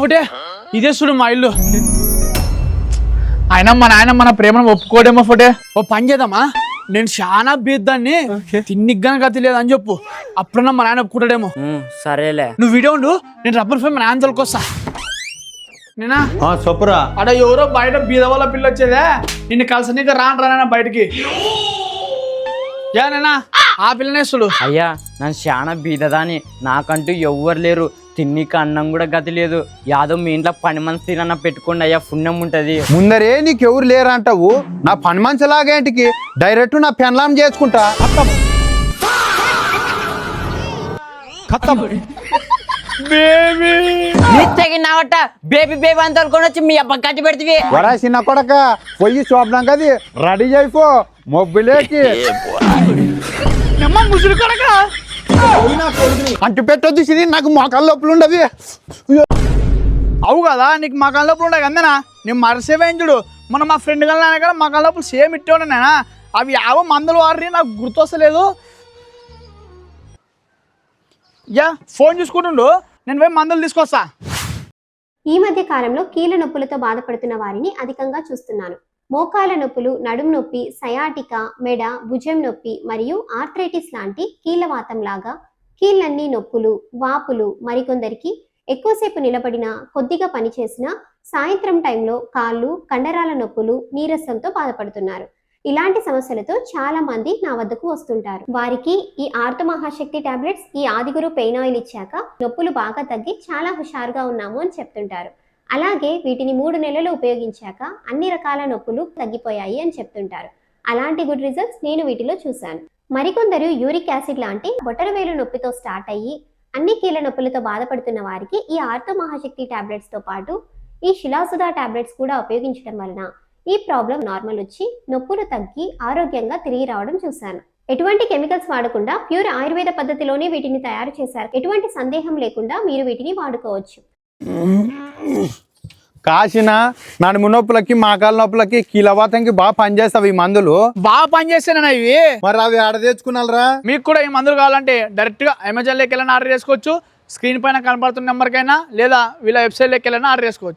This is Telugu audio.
ఫోటే ఇదే చూడు మా ఇల్లు. ఆయన మా నాయన మన ప్రేమను ఒప్పుకోడేమో ఫోటే. ఓ పని చేద్దామా, నేను చాలా బీద్దాన్ని తిన్నిగ్గానే గతి లేదని చెప్పు, అప్పుడన్నా మా నాయన ఒప్పుకుంటాడేమో. సరేలే, నువ్వు వీడియో ఉండు, నేను రబ్బర్ ఫైవ్ మా నాయన తోలుకొస్తా. నేనా చెప్పురా. అడ ఎవరో బయట బీద వాళ్ళ పిల్ల వచ్చేదే, నిన్ను కలిసి రానైనా బయటికి. నేనా ఆ పిల్లనేస్తుడు. అయ్యా నన్ను చాలా బీదదాని, నాకంటూ ఎవ్వరు లేరు, తిన్నికి అన్నం కూడా గతి లేదు. యాదో మీ ఇంట్లో పని మనిషి తినన్నా పెట్టుకోండి అయ్యా, పుణ్యం ఉంటది. ముందరే నీకెవరు లేరంటావు, నా పని మంచిలాగేంటికి డైరెక్ట్ నా పెన్లాం చేసుకుంటా. తగినవట బేబీ బేబీ అంత వచ్చి మీ అబ్బా కట్టి పెడితే వరా చిన్న కొడక పొయ్యి చూపడం కది రెడీ అయిపో మొబ్బులేకి ముసురు కొడక అంటు పెట్టొద్దు సిరి, నాకు మోకాళ్ళ లోపల ఉండవి. అవు కదా నీకు మా కళ్ళ లోపల ఉండే కదేనా, నేను మరసేవేంచుడు మొన్న మా ఫ్రెండ్ కన్నా కదా మా కళ్ళ లోపల సేమ్ ఇట్టే ఉండేనా, అవి యావో మందులు వాడి నాకు గుర్తొస్తలేదు. యా ఫోన్ చూసుకుంటుండు, నేను పోయి మందులు తీసుకొస్తా. ఈ మధ్య కాలంలో కీళ్ళ నొప్పులతో బాధపడుతున్న వారిని అధికంగా చూస్తున్నాను. మోకాల నొప్పులు, నడుము నొప్పి, సయాటికా, మెడ, భుజం నొప్పి మరియు ఆర్థరైటిస్ లాంటి కీళ్ళవాతం లాగా కీళ్ళన్నీ నొప్పులు, వాపులు, మరికొందరికి ఎక్కువసేపు నిలబడినా, కొద్దిగా పనిచేసినా, సాయంత్రం టైంలో కాళ్ళు, కండరాల నొప్పులు, నీరసంతో బాధపడుతున్నారు. ఇలాంటి సమస్యలతో చాలా మంది నా వద్దకు వస్తుంటారు. వారికి ఈ ఆర్త మహాశక్తి టాబ్లెట్స్, ఈ ఆదిగురు పెయిన్ ఆయిల్ ఇచ్చాక నొప్పులు బాగా తగ్గి చాలా హుషారుగా ఉన్నాము అని చెప్తుంటారు. అలాగే వీటిని 3 నెలలు ఉపయోగించాక అన్ని రకాల నొప్పులు తగ్గిపోయాయి అని చెప్తుంటారు. అలాంటి గుడ్ రిజల్ట్స్ నేను వీటిలో చూశాను. మరికొందరు యూరిక్ యాసిడ్ లాంటి బొటనవేలు నొప్పితో స్టార్ట్ అయ్యి అన్ని కీళ్ళ నొప్పులతో బాధపడుతున్న వారికి ఈ ఆర్త మహాశక్తి టాబ్లెట్స్ తో పాటు ఈ శిలాసుధా టాబ్లెట్స్ కూడా ఉపయోగించడం వలన ఈ ప్రాబ్లం నార్మల్ వచ్చి నొప్పులు తగ్గి ఆరోగ్యంగా తిరిగి రావడం చూశాను. ఎటువంటి కెమికల్స్ వాడకుండా ప్యూర్ ఆయుర్వేద పద్ధతిలోనే వీటిని తయారు చేశారు. ఎటువంటి సందేహం లేకుండా మీరు వీటిని వాడుకోవచ్చు. కాసిన నడుము నొప్పులకి, మోకాళ్ళ నొప్పులకి, కీలవాతంకి బాగా పనిచేస్తావు ఈ మందులు. బాగా పనిచేస్తానన్నా ఇవి. మరి అవి ఆడ తెచ్చుకున్నారా? మీకు కూడా ఈ మందులు కావాలంటే డైరెక్ట్గా అమెజాన్లోకి వెళ్ళినా ఆర్డర్ చేసుకోవచ్చు, స్క్రీన్ పైన కనబడుతున్న నెంబర్కైనా, లేదా వీళ్ళ వెబ్సైట్లోకి వెళ్ళినా ఆర్డర్ చేసుకోవచ్చు.